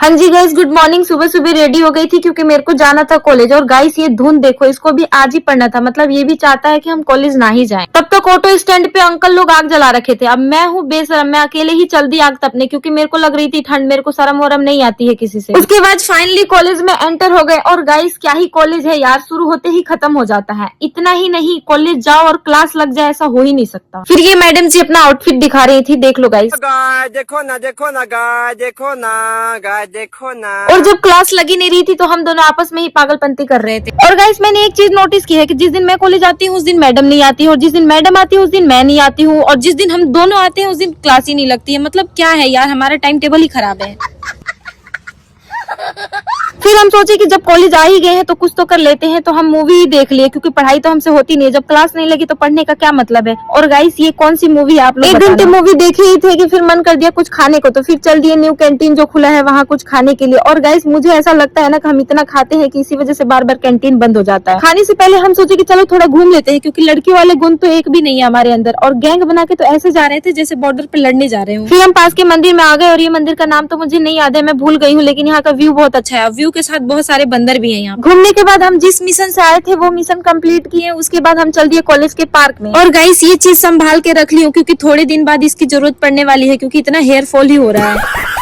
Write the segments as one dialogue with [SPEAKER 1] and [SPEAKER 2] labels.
[SPEAKER 1] हाँ जी guys, good morning. सुबह सुबह रेडी हो गई थी क्योंकि मेरे को जाना था कॉलेज। और गाइस ये धुंध देखो, इसको भी आज ही पढ़ना था। मतलब ये भी चाहता है कि हम कॉलेज ना ही जाएं। तब तक ऑटो स्टैंड पे अंकल लोग आग जला रखे थे। अब मैं हूँ बेशरम, मैं अकेले ही चल दी आग तपने, क्योंकि मेरे को लग रही थी ठंड, मेरे को शर्म वरम नहीं आती है किसी से। उसके बाद फाइनली कॉलेज में एंटर हो गए। और गाइस क्या ही कॉलेज है यार, शुरू होते ही खत्म हो जाता है। इतना ही नहीं, कॉलेज जाओ और क्लास लग जाए ऐसा हो ही नहीं सकता। फिर ये मैडम जी अपना आउटफिट दिखा रही थी, देख लो गाइस।
[SPEAKER 2] गाय देखो ना, देखो ना गाय, देखो ना गाय, देखो ना।
[SPEAKER 1] और जब क्लास लगी नहीं रही थी तो हम दोनों आपस में ही पागलपंती कर रहे थे। और गाइस मैंने एक चीज नोटिस की है कि जिस दिन मैं कॉलेज आती हूँ उस दिन मैडम नहीं आती, और जिस दिन मैडम आती है उस दिन मैं नहीं आती हूँ, और जिस दिन हम दोनों आते हैं उस दिन क्लास ही नहीं लगती है। मतलब क्या है यार, हमारा टाइम टेबल ही खराब है। फिर हम सोचे कि जब कॉलेज आ ही गए हैं तो कुछ तो कर लेते हैं, तो हम मूवी ही देख लिए, क्योंकि पढ़ाई तो हमसे होती नहीं है। जब क्लास नहीं लगी तो पढ़ने का क्या मतलब है। और गाइस ये कौन सी मूवी है आप लोग? 1 घंटे मूवी देखे ही थे कि फिर मन कर दिया कुछ खाने को, तो फिर चल दिए न्यू कैंटीन जो खुला है वहाँ कुछ खाने के लिए। और गाइस मुझे ऐसा लगता है ना कि हम इतना खाते हैं कि इसी वजह से बार बार कैंटीन बंद हो जाता है। खाने से पहले हम सोचे कि चलो थोड़ा घूम लेते हैं, क्योंकि लड़कियों वाले गुण तो एक भी नहीं है हमारे अंदर। और गैंग बना के तो ऐसे जा रहे थे जैसे बॉर्डर पे लड़ने जा रहे हो। फिर हम पास के मंदिर में आ गए, और ये मंदिर का नाम तो मुझे नहीं याद है, मैं भूल गई हूँ, लेकिन यहाँ का व्यू बहुत अच्छा है। व्यू के साथ बहुत सारे बंदर भी हैं यहाँ। घूमने के बाद हम जिस मिशन से आए थे वो मिशन कंप्लीट किए। उसके बाद हम चल दिए कॉलेज के पार्क में। और गाइस ये चीज संभाल के रख ली हूँ, क्योंकि थोड़े दिन बाद इसकी जरूरत पड़ने वाली है, क्योंकि इतना हेयर फॉल ही हो रहा है।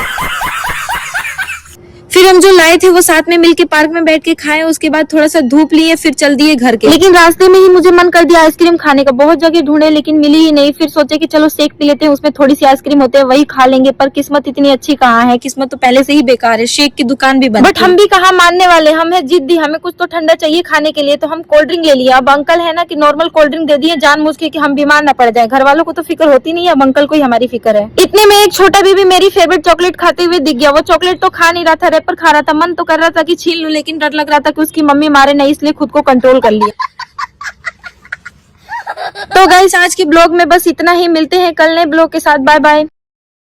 [SPEAKER 1] फिर हम जो लाए थे वो साथ में मिलके पार्क में बैठ के खाए। उसके बाद थोड़ा सा धूप लिए, फिर चल दिए घर के। लेकिन रास्ते में ही मुझे मन कर दिया आइसक्रीम खाने का। बहुत जगह ढूंढे लेकिन मिली ही नहीं। फिर सोचे कि चलो शेक पी लेते हैं, उसमें थोड़ी सी आइसक्रीम होते हैं, वही खा लेंगे। पर किस्मत इतनी अच्छी कहाँ है, किस्मत तो पहले से ही बेकार है। शेक की दुकान भी बंद। बट हम भी कहाँ मानने वाले, हम है जिद्दी, हमें कुछ तो ठंडा चाहिए खाने के लिए। तो हम कोल्ड ड्रिंक ले लिया। अब अंकल है ना कि नॉर्मल कोल्ड ड्रिंक दे दिए जानबूझ के कि हम बीमार न पड़ जाए। घर वालों को तो फिक्र होती नहीं है, अब अंकल को ही हमारी फिक्र है। इतने में एक छोटा बेबी मेरी फेवरेट चॉकलेट खाते हुए दिख गया। वो चॉकलेट तो खा नहीं रहा था, रैपर खा रहा था। मन तो कर रहा था कि छीन लूं, लेकिन डर लग रहा था कि उसकी मम्मी मारे नहीं, इसलिए खुद को कंट्रोल कर लिया। तो गाइस आज के ब्लॉग में बस इतना ही। मिलते हैं कल नए ब्लॉग के साथ। Bye bye.